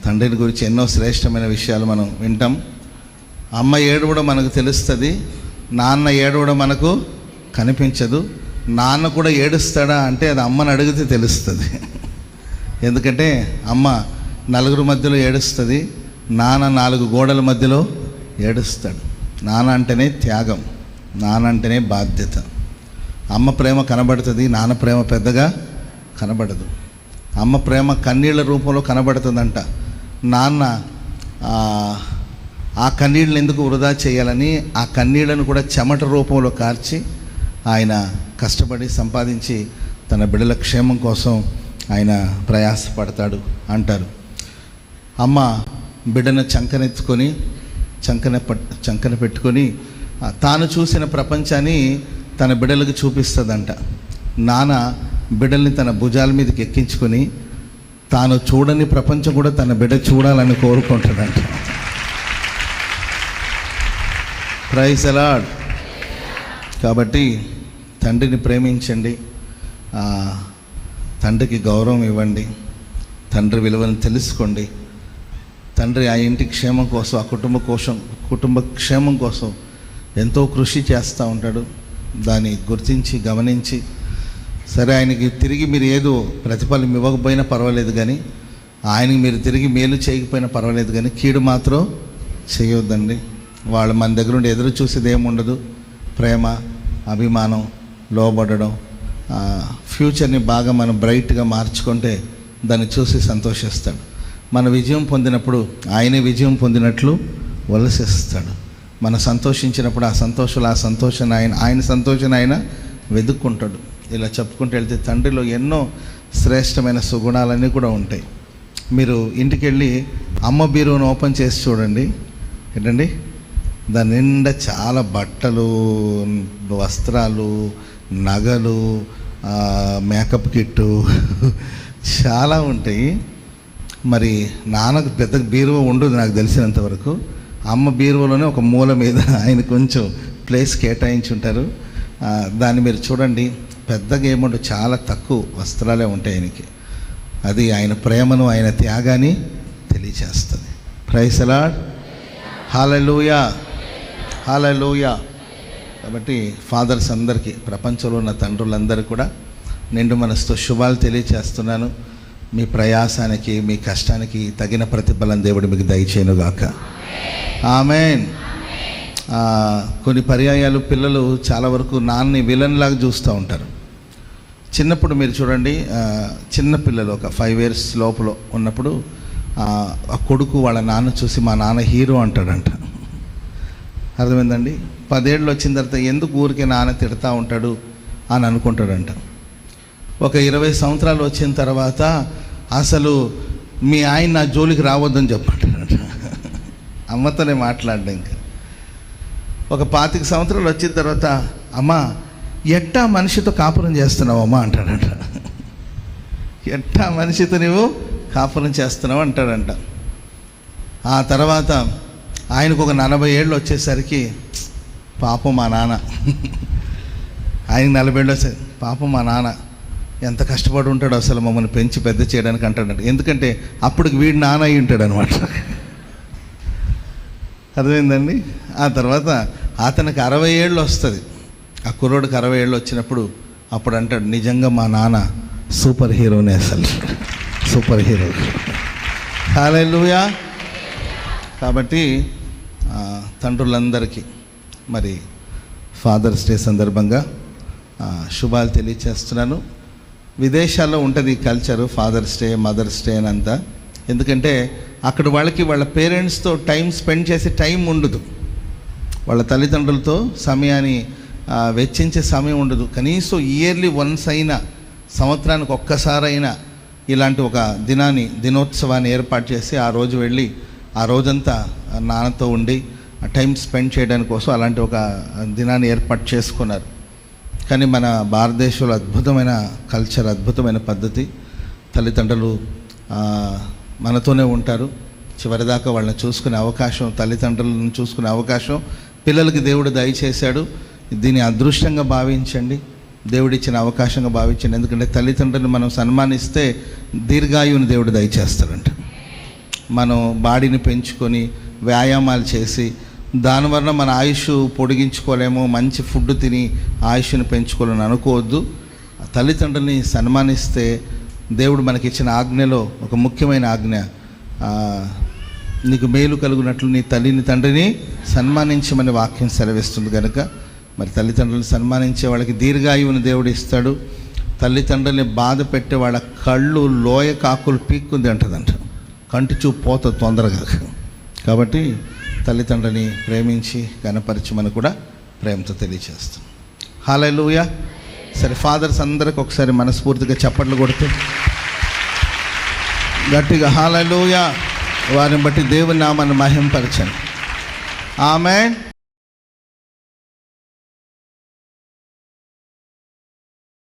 తండ్రిని గురించి ఎన్నో శ్రేష్టమైన విషయాలు మనం వింటాం. అమ్మ ఏడవడం మనకు తెలుస్తుంది, నాన్న ఏడవడం మనకు కనిపించదు. నాన్న కూడా ఏడుస్తాడా అంటే అది అమ్మని అడిగితే తెలుస్తుంది. ఎందుకంటే అమ్మ నలుగురు మధ్యలో ఏడుస్తుంది, నాన్న 4 గోడల మధ్యలో ఏడుస్తాడు. నాన్న అంటేనే త్యాగం, నాన్న అంటేనే బాధ్యత. అమ్మ ప్రేమ కనబడుతుంది, నాన్న ప్రేమ పెద్దగా కనబడదు. అమ్మ ప్రేమ కన్నీళ్ళ రూపంలో కనబడుతుందంట. నాన్న ఆ కన్నీళ్ళని ఎందుకు వృధా చేయాలని ఆ కన్నీళ్లను కూడా చెమట రూపంలో కార్చి ఆయన కష్టపడి సంపాదించి తన బిడ్డల క్షేమం కోసం ఆయన ప్రయాసపడతాడు అంటారు. అమ్మ బిడ్డను చంకనెత్తుకొని చంకన పెట్టుకొని తాను చూసిన ప్రపంచాన్ని తన బిడ్డలకు చూపిస్తుందంట. నాన్న బిడ్డల్ని తన భుజాల మీదకి ఎక్కించుకొని తాను చూడని ప్రపంచం కూడా తన బిడ్డ చూడాలని కోరుకుంటాడంట. Praise the lord. కాబట్టి తండ్రిని ప్రేమించండి, తండ్రికి గౌరవం ఇవ్వండి, తండ్రి విలువను తెలుసుకోండి. తండ్రి ఆ ఇంటి క్షేమం కోసం, ఆ కుటుంబ క్షేమం కోసం ఎంతో కృషి చేస్తూ ఉంటాడు. దాన్ని గుర్తించి గమనించి, సరే ఆయనకి తిరిగి మీరు ఏదో ప్రతిఫలం ఇవ్వకపోయినా పర్వాలేదు, కానీ ఆయనకి మీరు తిరిగి మేలు చేయకపోయినా పర్వాలేదు, కానీ కీడు మాత్రం చేయొద్దండి. వాళ్ళు మన దగ్గర నుండి ఎదురు చూసేది ఏముండదు. ప్రేమ, అభిమానం, లోబడడం, ఫ్యూచర్ని బాగా మనం బ్రైట్గా మార్చుకుంటే దాన్ని చూసి సంతోషిస్తాడు. మన విజయం పొందినప్పుడు ఆయనే విజయం పొందినట్లు వలసిస్తాడు. మనం సంతోషించినప్పుడు ఆ సంతోషాన్ని ఆయన సంతోషాన్ని ఆయన వెతుక్కుంటాడు. ఇలా చెప్పుకుంటూ వెళ్తే తండ్రిలో ఎన్నో శ్రేష్టమైన సుగుణాలన్నీ కూడా ఉంటాయి. మీరు ఇంటికి వెళ్ళి అమ్మ బీరువాను ఓపెన్ చేసి చూడండి. ఏంటండి, దాని నిండా చాలా బట్టలు, వస్త్రాలు, నగలు, మేకప్ కిట్టు చాలా ఉంటాయి. మరి నాన్నకు పెద్ద బీరువా ఉండదు నాకు తెలిసినంతవరకు. అమ్మ బీరువాలోనే ఒక మూల మీద ఆయన కొంచెం ప్లేస్ కేటాయించి ఉంటారు. దాన్ని మీరు చూడండి, పెద్దగా ఏముండదు, చాలా తక్కువ వస్త్రాలే ఉంటాయి ఆయనకి. అది ఆయన ప్రేమను, ఆయన త్యాగాన్ని తెలియచేస్తుంది. Praise the Lord. Hallelujah, hallelujah. కాబట్టి ఫాదర్స్ అందరికీ, ప్రపంచంలో ఉన్న తండ్రులందరికీ కూడా నిండు మనసుతో శుభాలు తెలియచేస్తున్నాను. మీ ప్రయాసానికి, మీ కష్టానికి తగిన ప్రతిఫలం దేవుడు మీకు దయచేయునుగాక. ఆమేన్. కొన్ని పర్యాయాలు పిల్లలు చాలా వరకు నాన్నని విలన్ లాగా చూస్తూ ఉంటారు. చిన్నప్పుడు మీరు చూడండి, చిన్నపిల్లలు ఒక 5 years లోపల ఉన్నప్పుడు ఆ కొడుకు వాళ్ళ నాన్న చూసి మా నాన్న హీరో అంటాడంట. అర్థమైందండి? 10 ఏళ్ళు వచ్చిన తర్వాత ఎందుకు ఊరికే నాన్న తిడతా ఉంటాడు అని అనుకుంటాడంట. ఒక 20 సంవత్సరాలు వచ్చిన తర్వాత అసలు మీ ఆయన నా జోలికి రావద్దని చెప్పంటాడంట. అమ్మతోనే మాట్లాడ్డా. ఇంకా ఒక 25 సంవత్సరాలు వచ్చిన తర్వాత అమ్మా ఎట్టా మనిషితో కాపురం చేస్తున్నావు అమ్మా అంటాడంట. ఎట్టా మనిషితో నువ్వు కాపురం చేస్తున్నావు అంటాడంట. ఆ తర్వాత ఆయనకు ఒక 40 ఏళ్ళు వచ్చేసరికి పాపం మా నాన్న, ఆయనకు 40 ఏళ్ళు వచ్చేసరికి పాపం మా నాన్న ఎంత కష్టపడి ఉంటాడు అసలు మమ్మల్ని పెంచి పెద్ద చేయడానికి అంటాడంట. ఎందుకంటే అప్పటికి వీడు నాన్న అయి ఉంటాడు అనమాట. అర్థమైందండి? ఆ తర్వాత అతనికి 60 ఏళ్ళు వస్తుంది. ఆ కుర్రోడికి 60 ఏళ్ళు వచ్చినప్పుడు అప్పుడు అంటాడు, నిజంగా మా నాన్న సూపర్ హీరోనే, అసలు సూపర్ హీరో. హల్లెలూయా. కాబట్టి తండ్రులందరికీ మరి ఫాదర్స్ డే సందర్భంగా శుభాలు తెలియచేస్తున్నాను. విదేశాల్లో ఉంటుంది ఈ culture, fathers day, mothers day అని అంతా. ఎందుకంటే అక్కడ వాళ్ళకి వాళ్ళ పేరెంట్స్తో టైం స్పెండ్ చేసే టైం ఉండదు, వాళ్ళ తల్లిదండ్రులతో సమయాన్ని వెచ్చించే సమయం ఉండదు. కనీసం ఇయర్లీ వన్స్ అయినా, సంవత్సరానికి ఒక్కసారైనా ఇలాంటి ఒక దినోత్సవాన్ని ఏర్పాటు చేసి ఆ రోజు వెళ్ళి ఆ రోజంతా నాన్నతో ఉండి టైం స్పెండ్ చేయడానికి కోసం అలాంటి ఒక దినాన్ని ఏర్పాటు చేసుకున్నారు. కానీ మన భారతదేశంలో అద్భుతమైన కల్చర్, అద్భుతమైన పద్ధతి. తల్లిదండ్రులు మనతోనే ఉంటారు చివరిదాకా. వాళ్ళని చూసుకునే అవకాశం, తల్లిదండ్రులను చూసుకునే అవకాశం పిల్లలకి దేవుడు దయచేశాడు. దీన్ని అదృష్టంగా భావించండి, దేవుడిచ్చిన అవకాశంగా భావించండి. ఎందుకంటే తల్లిదండ్రులను మనం సన్మానిస్తే దీర్ఘాయువుని దేవుడు దయచేస్తాడంట. మనం బాడీని పెంచుకొని వ్యాయామాలు చేసి దానివల్ల మన ఆయుష్ పొడిగించుకోలేము, మంచి ఫుడ్ తిని ఆయుష్ని పెంచుకోవాలని అనుకోవద్దు. తల్లిదండ్రులని సన్మానిస్తే దేవుడు మనకిచ్చిన ఆజ్ఞలో ఒక ముఖ్యమైన ఆజ్ఞ, నీకు మేలు కలుగునట్లు నీ తల్లిని తండ్రిని సన్మానించమని వాక్యం సెలవిస్తుంది. కనుక మరి తల్లిదండ్రులను సన్మానించే వాళ్ళకి దీర్ఘాయువుని దేవుడు ఇస్తాడు. తల్లిదండ్రుల్ని బాధ పెట్టే వాళ్ళ కళ్ళు లోయ కాకులు పీక్కుంది అంటదంట, కంటి చూపు పోత తొందరగా. కాబట్టి తల్లిదండ్రుని ప్రేమించి గణపరచమని కూడా ప్రేమతో తెలియజేస్తాం. హల్లెలూయా. సరే, ఫాదర్స్ అందరికి ఒకసారి మనస్ఫూర్తిగా చప్పట్లు కొడుతూ గట్టిగా హల్లెలూయా. వారిని బట్టి దేవుని నామాన్ని మహిమపరచండి. ఆమేన్.